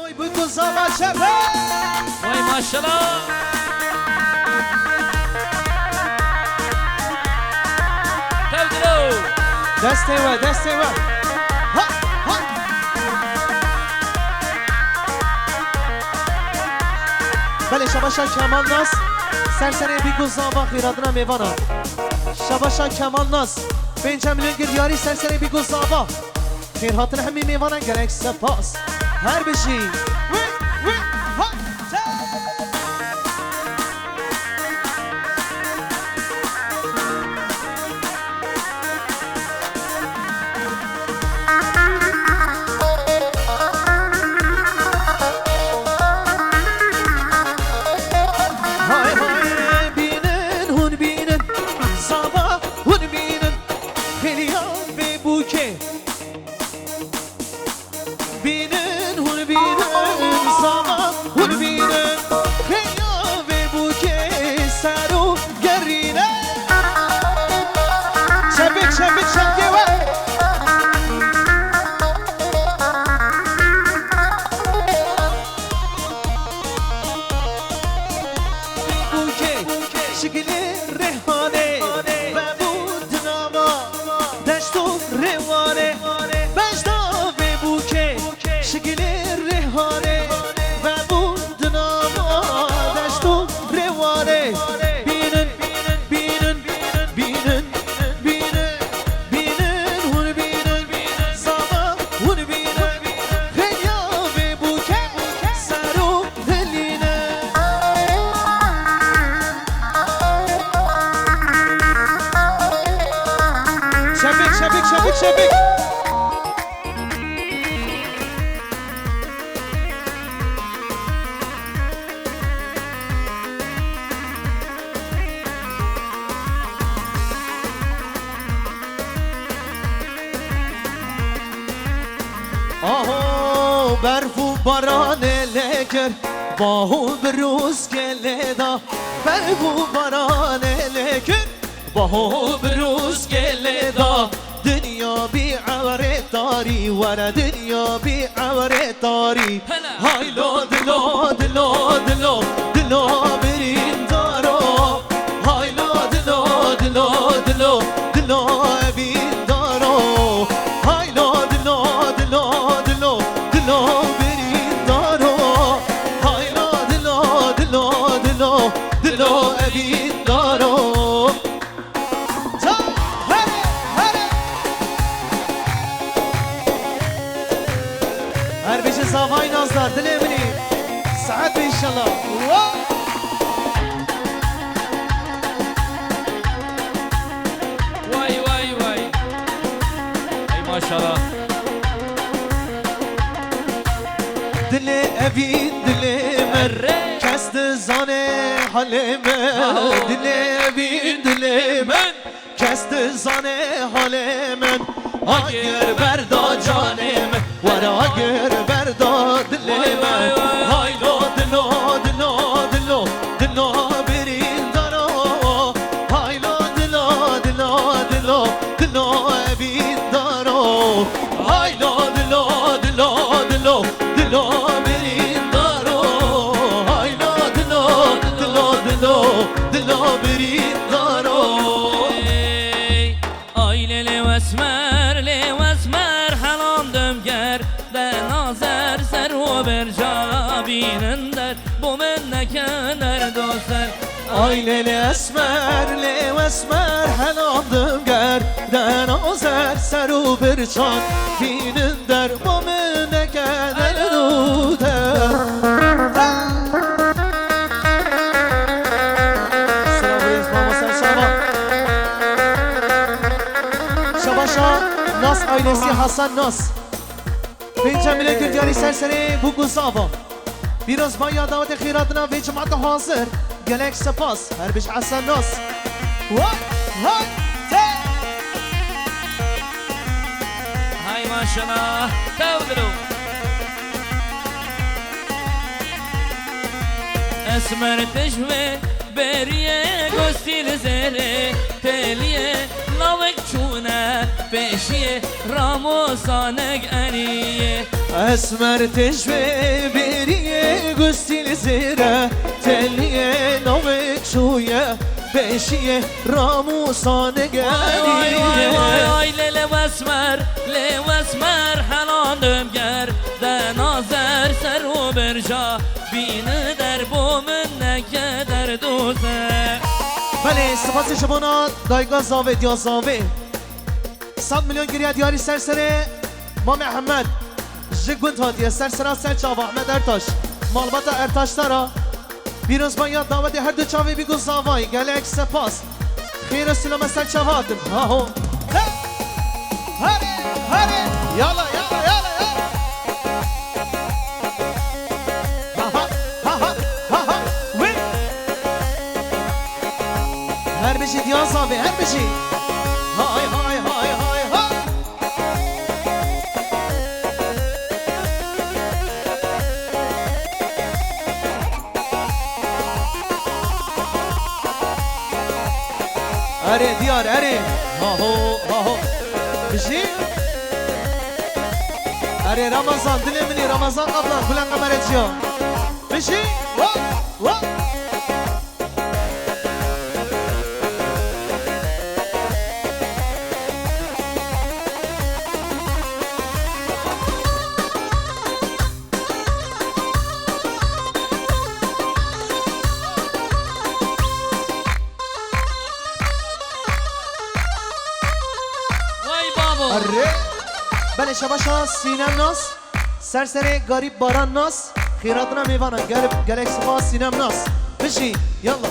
وای بگو زابا چپه وای ماشالله تبدلو دسته و دسته و ها ها بله شباشا کمال ناس سرسره بگو زابا خیرادنا میوانا شباشا کمال ناس 5 میلیون گریاری سرسره بگو زابا خیر هاتن همین میوانا گرک سپاس هر بشی وی وی ها آهو برف و باران لگر باهو بروز گلدا برف و باران لگر باهو بروز گلدا دنیا بی عورت داری ورا دنیا بی عورت داری های لو دلو دلو دلو دلو برین دارو های لو دلو دلو دلو دلو برین دارو های لو دلو دلو دلو دلو برین دارو های لو دلو دلو دلو دلو برین دارو هر بیش زاوای نازدار دل منی ساعت انشالله وای وای وای ای ماشالله دل اوین دل من کست زانه حال من دل اوین دل من کست زانه حال من اگر بردا جان من ورا اگر بردا دل من های لو دلو دلو دلو دلو برین دارو های لو دلو دلو دلو دلو برین دارو های لو دلو دلو دلو دلو برین دارو های لو دلو دلو دلو دلو برین دارو آی لیلی واسمر لی واسمر حلام دمگر ده نازر سر و برجا بینندر bu من نکنر دوستر آی لیلی اسمر لی اسمر حلام گردن آزر سر و برچان بینن در با من نکدر دودر سلام ریز ماما سر شبا شا ناس آیلسی حسن ناس 5 میلیون گردیاری سرسری بگو زابا بیروز با یادوات خیراتنا و جماعت حاضر گلک سپاس هر بیش حسن ناس های ماشالله تودلو اسمر تشوه بریه گستیل زره تلیه لاوک چونه پیشیه رامو سانگ انیه اسمر تشوه گستی زیره تلیه نوه چویه بشیه راموسانه گریه لیل و اسمر حلالم گرده نازر سر و برجا بینه در بومن نکه در دوزه بله سپاس شما دایگاه زاوه دیا زاوه 100 میلیون گریه دیاری سرسره ما محمد جگوند هاتیه سرسره سر چاو احمد ارتاش مالبات ارتاش تارا بیروز با یاد دعوت هر دو چاوی بگو زاوای گلک سپاس خیر سلام سر چاواتم ها هو هره هره یالا یالا یالا هر بشی دیا زاوه هر بشی های های های های های اره دیار اره ها هو بشی اره رمضان دل منی رمضان قبلا بلند قمرت یا بشی وا بله شباشا سینم ناس سرسر گاریب باران ناس خیراتنا میوانا گلک سپاس سینم ناس بشی یلا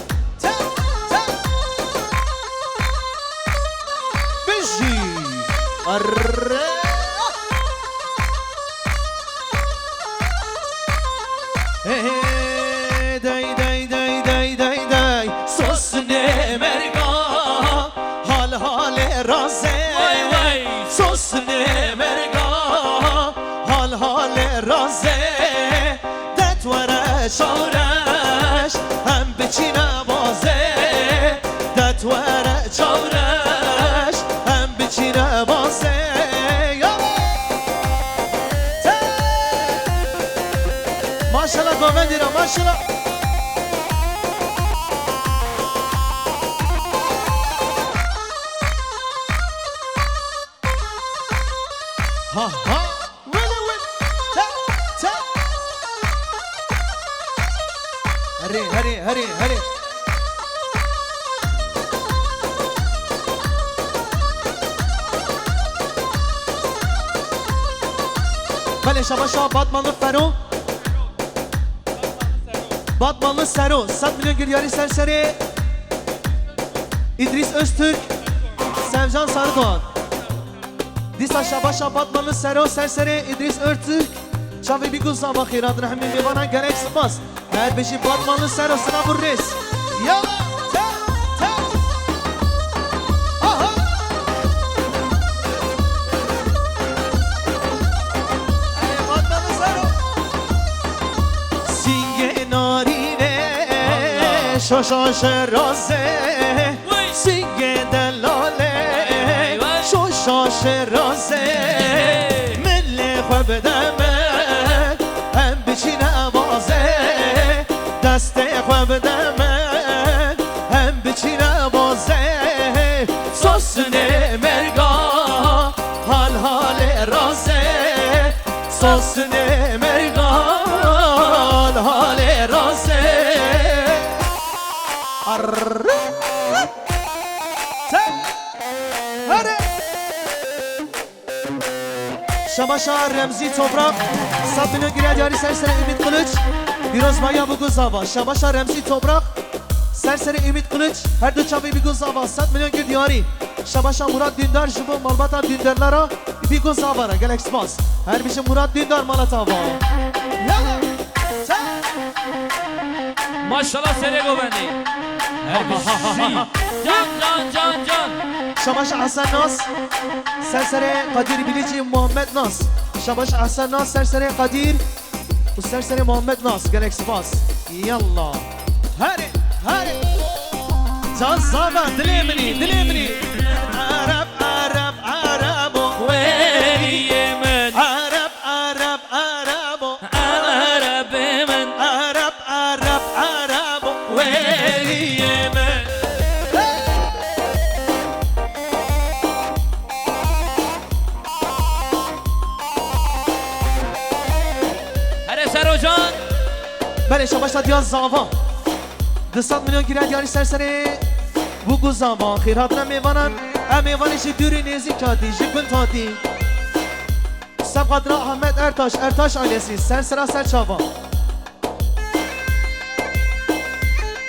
بشی اره دی دی دی دی دی دی سوسنه مرگا حال حال رازه سوسنه مرگا حال حال رازه دتوره چارش هم بچی نبازه دتوره چارش هم بچی نبازه ماشالله گوهندی را ماشالله ها ها ولی تا تا هری بله شباشا بادمانlı فرو Batmanlı Sero 100 milyon giryari serseri İdris Öztürk Sevcan Sarıdoğan Disa Şabaşa Batmanlı Sero serseri İdris Öztürk Çavi bir kuzna bakir adına hemen bir bana gerek sıkmaz Her beşi Batmanlı Sero sınav vurres Yala ta ta aha Batmanlı Sero Singe narine şoşoş roze Singe delale şoşoş roze Mille khobdeme hem biçine baze Deste khobdeme hem biçine baze Sosne merga hal hale roze Sosne merga hal hale roze Arre Hadi Şamaşa Remzi Toprak 100 milyon giryari serseri Ümit Kılıç Biraz maya bu guzava Şamaşa Remzi Toprak Serseri Ümit Kılıç Her dü çavi bir guzava 100 milyon giryari Şamaşa Murat Dündar Jibu Malbata Dündarlara bir guzavara Galaxy Boss Her bir şey Murat Dündar Malatava Maşallah seni gobendi. Can. Şamaşa Hasan Nas Serseri Kadir Bilici Muhammed Nas Şamaşa Hasan Nas Serseri Kadir Bu serseri Muhammed Nas Galaxy Boss Yallah Hadi Can Zaba dilemini Arap Ve yemen Arap Arabımın فرو جان بله شباشا دیان زاوا 200 میلیون گیره دیاری سرسری بگو زاوا خیر هاتنا میوانن میوانش دوری نیزی کادی جکن تادی سبقدر احمد ارتاش آیلسی سرسرا سرچاوا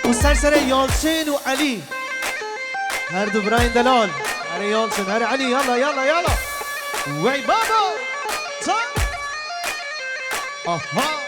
و سرسر یالچین و علی هر دو براین دلال هر یالچین هر علی یلا یلا یلا وی بابا تا آها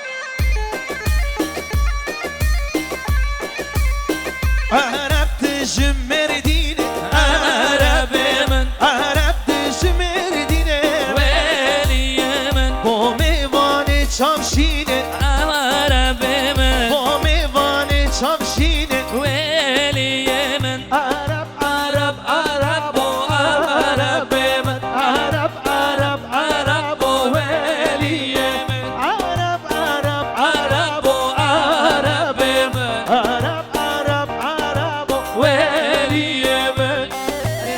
عرب تجمر ديني عرب من عرب تجمر ديني ولی من با میوان چامشینه عرب من با میوان چامشینه ولی من عرب عرب عرب و عرب من عرب عرب عرب و ولی من عرب عرب عرب و عرب من عرب عرب عرب ولی من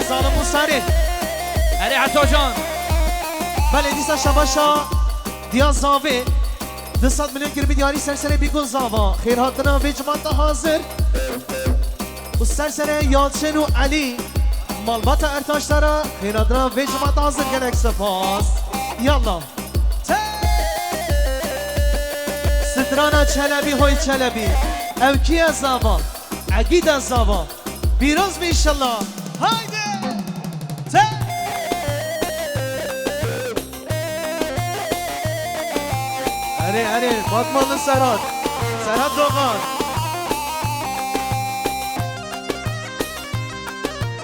ظالم موساری علی عطا جان بله دیسا شباشا دیان زاوه 200 میلیون گربی دیاری سرسره بیگون زاوا خیر هاتنا به جماعت حاضر و سرسره یادشن و علی مالبات ارتاش داره خیر هاتنا به جماعت حاضر گلک سپاس یالا سترانا چلبی های چلبی اوکی از زاوا عقید از زاوا بیروز بیشالله هایده اره باتمان سرات دوغان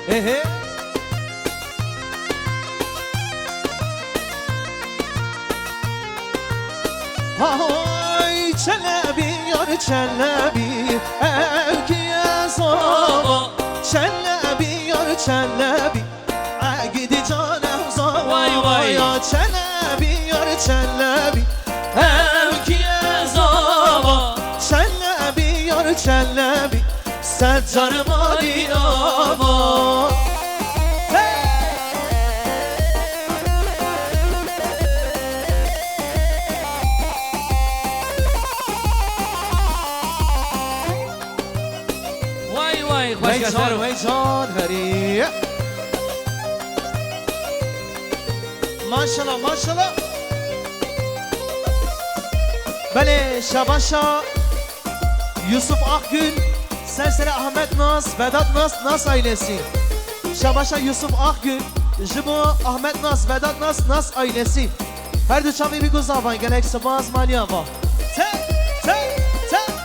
اهه های چلبی یار چلبی اوکی ازا چلبی یار چلبی عقیدی جانم زا وای وای. یا چلبی یار چلبی اوکی ازاوا چلبی یار چلبی سجار مالی آوا وای وای خوش وی جان گذرو وی جان هری ماشالله ماشالله بله شباشا یوسف آخگül سرسر احمد ناس وداد ناس ailesi شباشا یوسف آخگül جبو احمد ناس وداد ناس ailesi her dü çavi bir guzavan gelek sabaz manyava te te te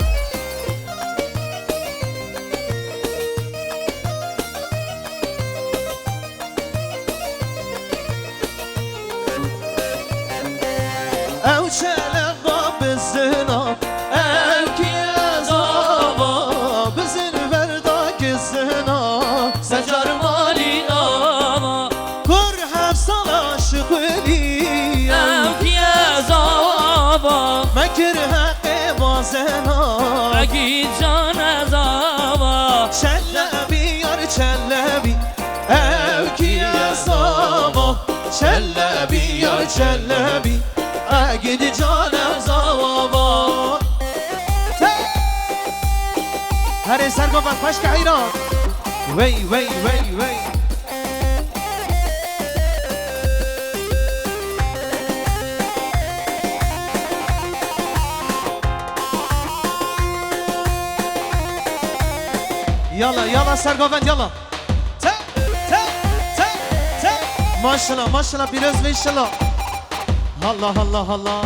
او çelek babızına ev ki azava bizim verda kızına سجار مالی آوا kur hep sana şıkli اوکی ازاوا mekir hep bazena اگی جان ازاوا çellebi yar çellebi ev ki azava çellebi yar çellebi gidi canım zavava هر سرگوفت پشک ایران وی وی وی وی یالا یالا سرگوفت یالا ته ته ته ته ماشالله ماشالله بیروز و انشالله الله الله الله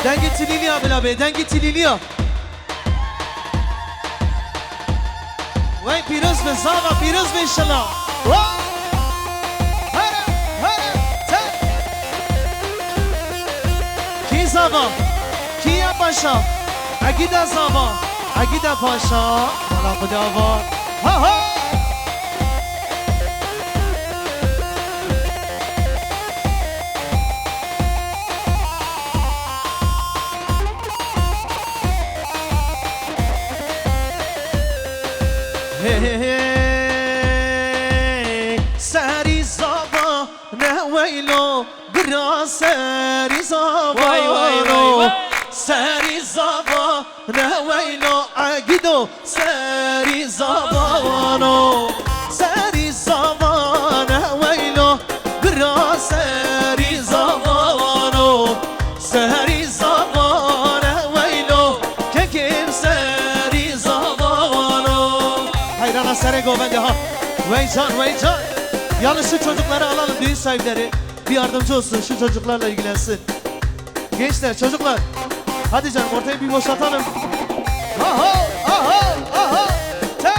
دنگ تلیلیا بلا به دنگ تلیلیا وای پیروز به زاوا پیروز به انشالله کی زاوا کی پاشا اگیدا زاوا اگیدا پاشا والا خدا وار ها ها سری زابا نه ویلو براسر سری وای وای زبانو وای سری زبانه ویلو عگیدو سری زبانو سری زبانه ویلو برا سری زبانو سری زبانه ویلو که کم سری زبانو hayran sere govende ha vey can yalnız şu çocukları alalım düğün sahipleri bir yardımcı olsun şu çocuklarla ilgilensin gençler çocuklar hadi canım ortayı bir boşaltalım aha aha aha te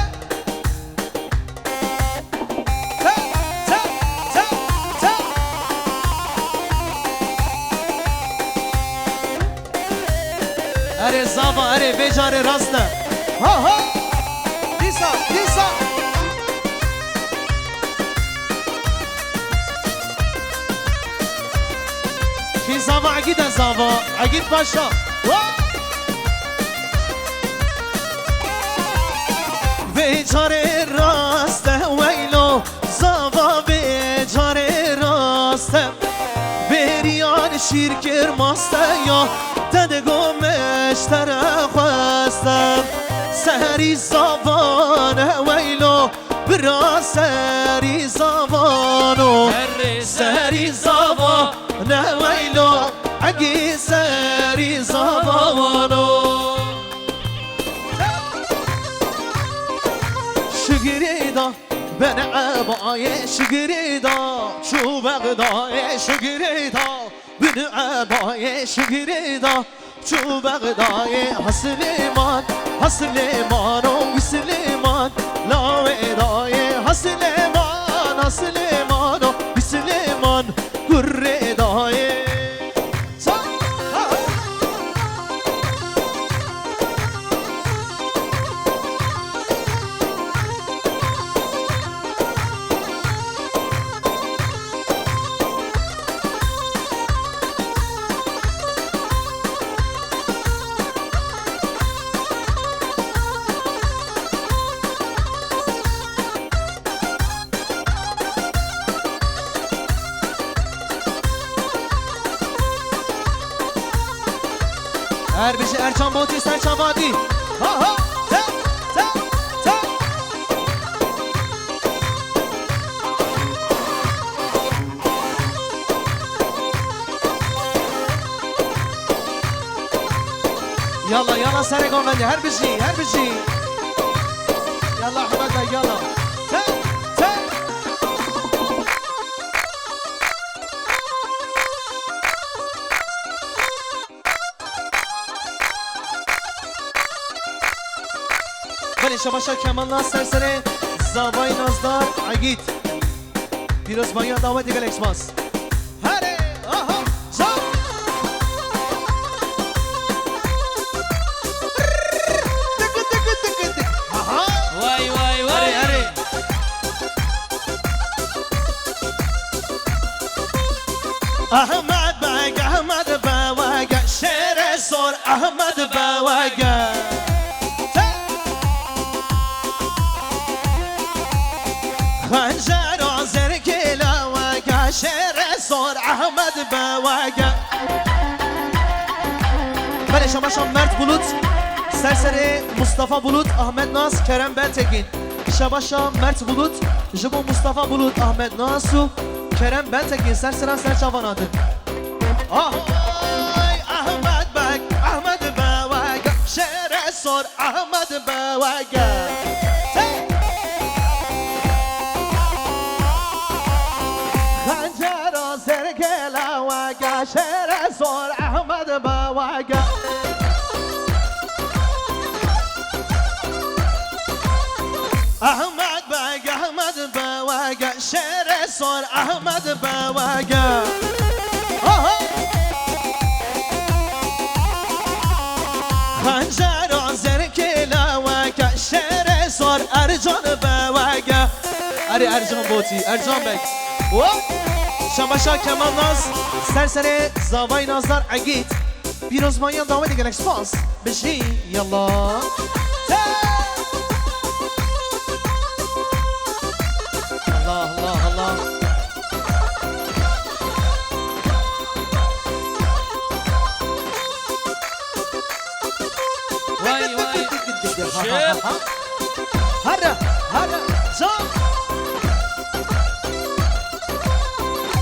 te te te te are zava are becare rasta ha ha Lisa Lisa في زava عقيدة زava عقيد باشا بیچاره راسته ویلو زوا بیچاره راسته بریان شیر ماسته یا ددگو مشتره خواستم سری زوانه ویلو برا سری زوانو سری زوانه ویلو اگی سری زوانو شگریدا ben abaya şigirida şu Bağdaya şigirida ben abaya şigirida şu Bağdaya hasliman hasliman o Müslüman la vedaya hasliman hasliman o Müslüman gurredaya Erbici Ercan Bolti Serçan Vadi ha ha te te te Yalla yalla Seregon bende herbici Yalla Ahmet Bey yalla te te Bale şabaşa kemanlar sersere Zavay Nazdar Agit Biraz manya davet edil eksmaz Hadi aha can Tıkı aha Vay vay vay Hadi Ahmet Bavaga Şere sor Ahmet Bavaga خنجر آزر کلا وگا شعر سور احمد بوگا بله شما مرد بلوت سرسره مصطفى بلوت احمد ناز کرم بلتگین شباشا مرد بلوت جبو مصطفى بلوت احمد ناز و کرم بلتگین سرسره سرچوان آدن احمد بگ احمد بوگا شعر سور احمد بوگا شعر سور احمد بواگا احمد بواگا شعر سور احمد بواگا خنجر آزر کلا وگا شعر سور ارجان بواگا ارجان بوتی ارجان بگ شماشا keman naz sersere zavay nazlar agit bir uzmanyan davet edin expans beşi yalla Allah Allah Allah Başım. Hara, hara, can.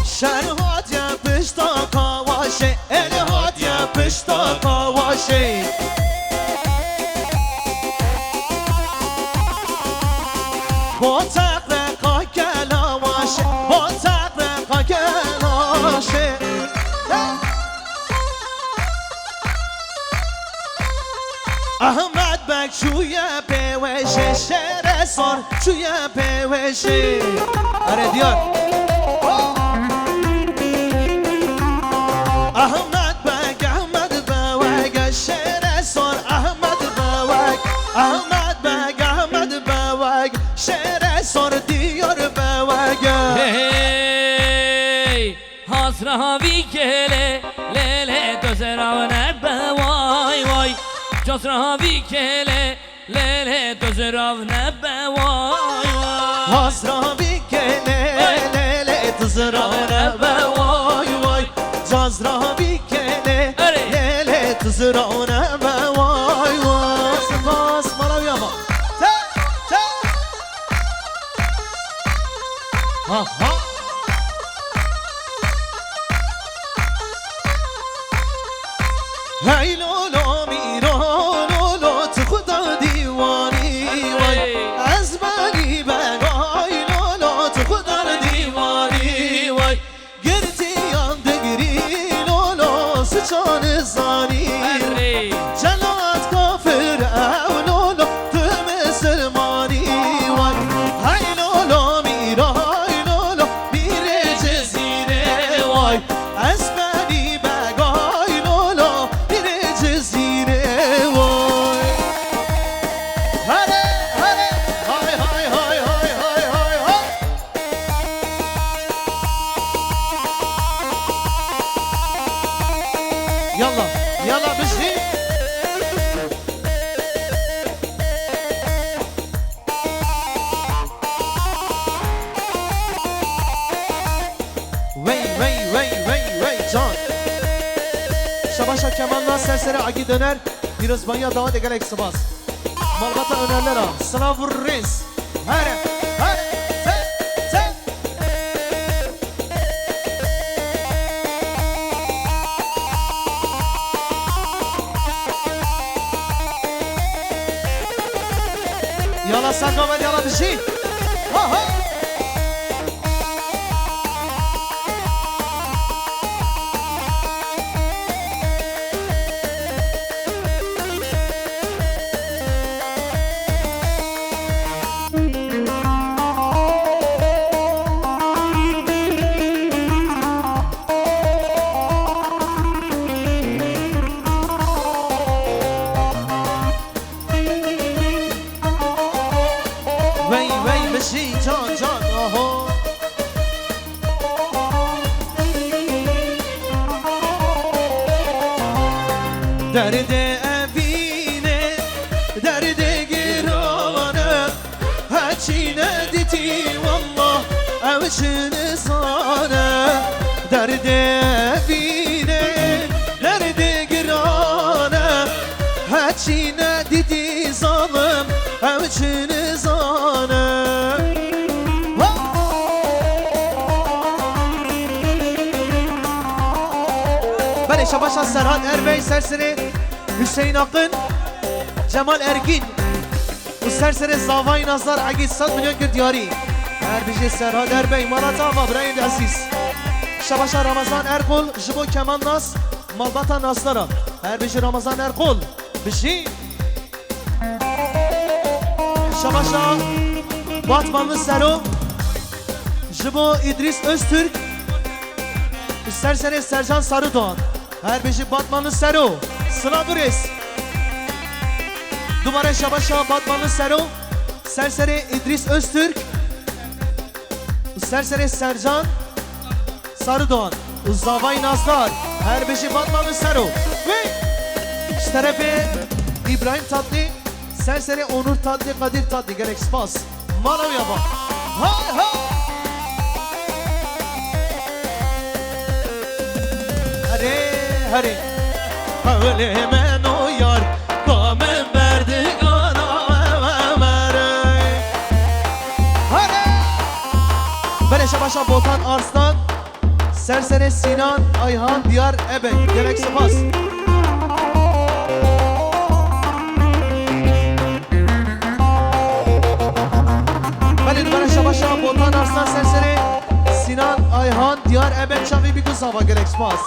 Şerhat yapışta kavaşe, elhat yapışta kavaşe. Botak ve kakela vaşe, botak ve kakela vaşe. Ahmet Bek şuya peveşe, şere sor şuya peveşe. Are diyor. Ahmet Bek, Ahmet Bek, şere sor Ahmet Bek. Ahmet Bek, Ahmet Bek, şere sor diyor Bek. Hey, hasra vikele, lele dözer avne be vay vay. Casra vikele, lele dözer avne be vay vay. Hasra vikele, lele tızrağına be vay vay. Cazra vikele, lele tızrağına be vay vay. Spas Malawi ama. Te, te. Ha ha. Hey lolo miro lolo tıkıda divani vay. Ezbani begay lolo tıkıda divani vay. Girti yandı giri lolo sıçanı zani. Celat kafir ev lolo tü müslümani vay. Hey lolo miro lolo mire cezire vay. Ezbani begay lolo mire cezire vay. Hare hare hay hay hay hay hay hay hay. Yalla yalla bizi. Can. Şabaşa Kemal'la serseri Agi döner. Biraz banya davet egal eksibaz. Malbata önerler ha. Slavur reis. Hare hare te te. Yala sakamet yala bir şey. Ha ha. Vey vey bir şey can can oho. Derde evine, derde girane. Haçine diti vallah, evşini sana. Derde evine, derde girane. Haçine diti zalim, evşini sana. Ben Şabaşa Serhat Erbey serseri Hüseyin Akın Cemal Ergin. Bu serseri Zavay Nazar Agi 100 milyon gir diyari. Erbici Serhat Erbey Malat Ava Brayim Aziz. Şabaşa Ramazan Erkul Jibo Kemal Nas Malbata Naslara. Erbici Ramazan Erkul Bici Şabaşa Batmanlı Sero Jibo İdris Öztürk. Serseri Sercan Sarıdoğan. Erbici Batmanlı Sero Slavures. Dumare Şabaşa Batmanlı Sero Serseri İdris Öztürk. Serseri Sercan Sarıdoğan. Zavay Nazlar Erbici Batmanlı Sero ve şu tarafı İbrahim Tatlı Serseri Onur Tatlı Kadir Tatlı gerek spas Malawi'ye bak. Hay hay. Hare hare Öyle hemen o yar Kamen verdi kana Şabaşa Botan Arslan, Serseri Sinan Ayhan Diyar Ebek. Gerek spas. Bale numara Şabaşa Botan Arslan, Serseri Sinan Ayhan Diyar Ebek. Şafi bir kuzava gerek spas.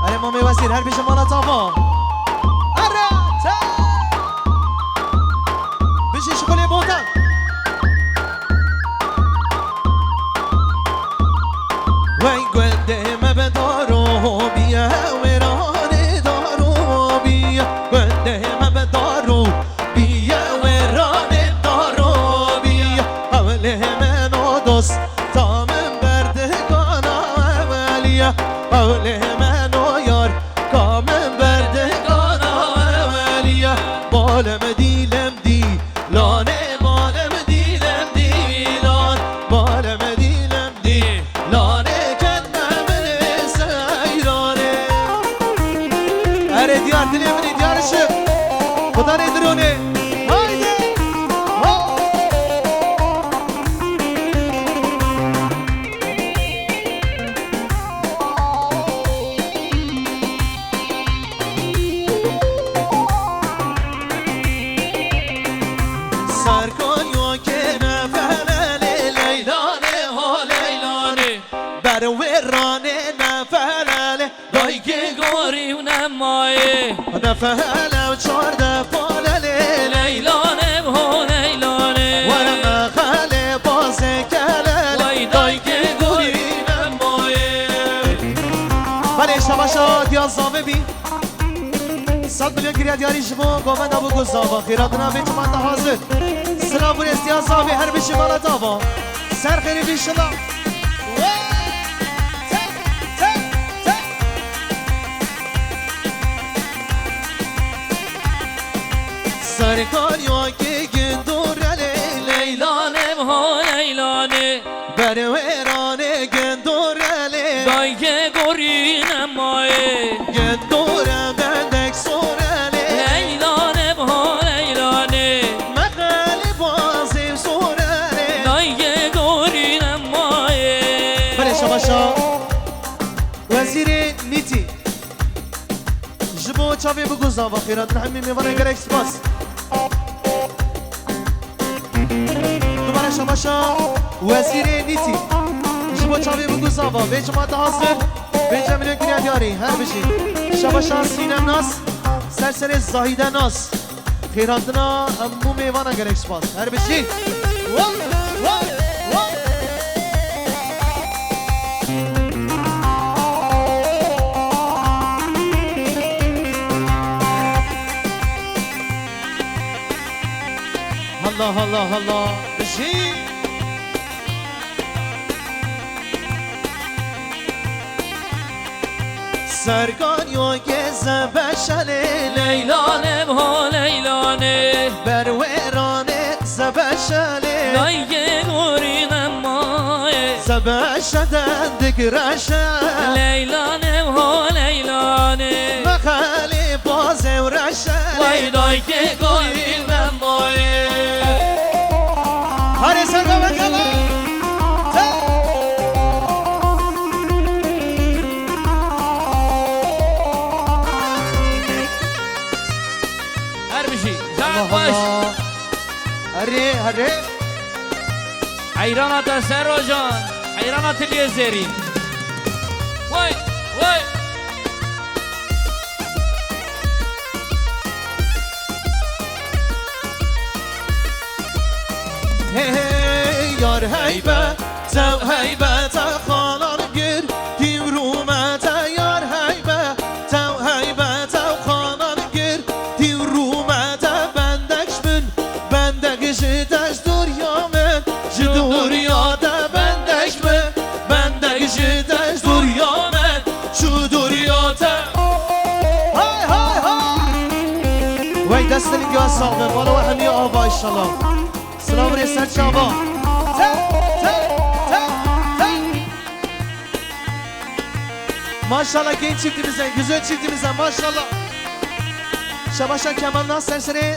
Are mame Vasir her bir zamana tava. Ara ta. Bir şey şöyle Botan. Vay gwendeme be daro biya verane daro biya gwendeme be daro biya verane daro biya havle hemen o dost tamam verdi kana evveliya havle hemen o yar kamem verdi kana evveliya baleme dilem di lane baleme dilem di lan baleme dilem di lane diyar dilemini diyar ışık. Bu da nedir o ne? Haydi! Ho! Serkan yok ene feleli leylane ho leylane berverane ne feleli Dayke gori unemaye نفهلا وشارد فولالي Leylane ho leylane وانا خالي بازي كالالي Vay dayke gori unemaye بله شباشا ديال زاوي 100 milyon giriya diyari jibo gomen abu guzava Khiradına ve cumanda hazır Sıra bu restiya zavi her bir şimala dava Ser khiri bir şıla Sarkar yok ki gündür ele Leylane ho leylane Berverane gündür ele Dayke gori unemaye Gündür bendek sor ele Leylane ho leylane Mekali bazim sor ele Dayke gori unemaye Bale şabaşa Veziri Niti Jibo çavi bu guzava Khiradına hammi mevana gerek spas Numara şabaşa Veziri Niti Jibo çavi bu guzava ve cumada hazır 5 milyon giriya diyari her bir şey Şabaşa Sinem Nas Serseri Zahide Nas Khiradına hammu mevana gerek spas her bir şey Allah Allah Allah bir şey Serkan yok geze beşeli Leylane ho leylane Berverane zebeşeli Dayke gori unemaye Zebeşeden dikreşe Leylane ho leylane Mekali bazevreşeli Vay dayke gori unemaye Hadi Serkan bakalım Her bir şey Allah Baş Allah Hadi Hayran ata Serrocan Hayran atılıyor zerin Vay vay Hey hey yar heybet Sev heybete kalan gir Divrumete yar heybet Sev heybete kalan gir Divrumete bendek şbün Bendek jiteş dur yamen Jidur ya da bendek şbün Bendek jiteş dur yamen Şu dur ya da Hay hay hay Vay destini göğe sağlık Valla ve hemiye aba inşallah Selamun aleyküm şaba. Maşallah genç çiftimize, güzel çiftimize maşallah. Şabaşa Kemal'dan serseri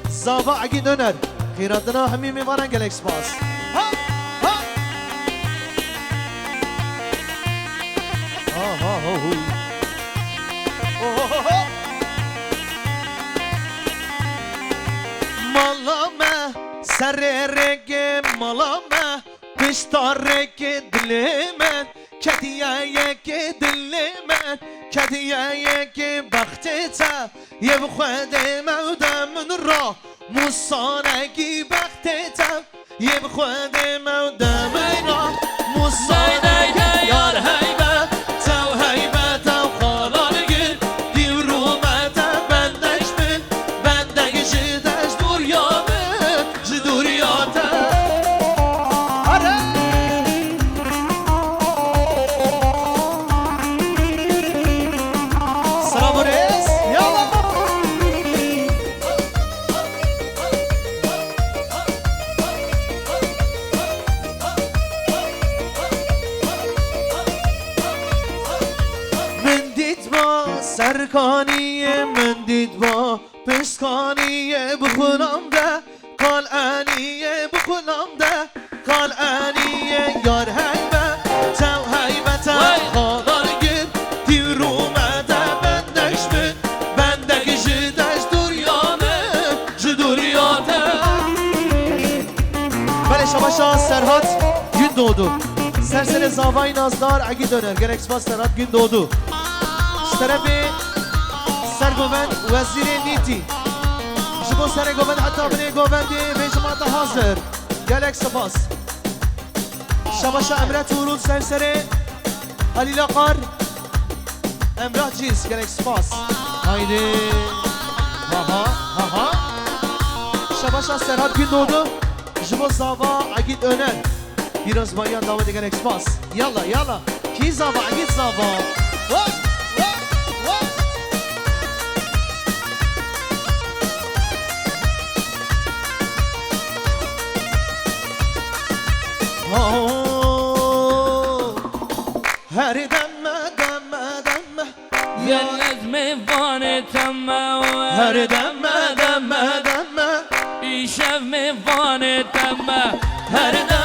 Zava Agi Döner. Khiradına hamimi varan gelek spas. Malame serrege malame Piştarege dilimen Kediyeye dilimen Kediyeye bakteta Yev khode mevdemün ra Musanegi bakteta Yev khode mevdemün ra Musanegi yar heybe Tev heybe tev khalal gir Divrumete bendeş bil Bendeki jideş dur yadı Jidur yadı Ara Selam reis Yallah سرکانیه من دید با پشکانیه بخونم ده کال انیه بخونم ده کال انیه یار هیبه تو هیبه تو خالار گیر دیر اومده بندش بین بندگی جدش دوریانه جدوریانه بله شباشا سرحات gün doğdu Serseri zavay nazlar agi döner Gerek spas serhat gün doğdu طرفي سرقوبند وزير نيتي شبو سرقوبند حتى بني قوبندي بيش ماتا حاضر قالك سباس شباشا امرات ورود سرسري علي لقار امرات جيس قالك سباس هايدي ها ها شباشا سرhat gün doğdu شبو زاوا عقيد öner biraz bayan daveti قالك سباس يلا يلا كي زاوا عقيد زاوا her demme demme demme Yalnız mevane temme her demme demme demme İşev mevane temme Her demme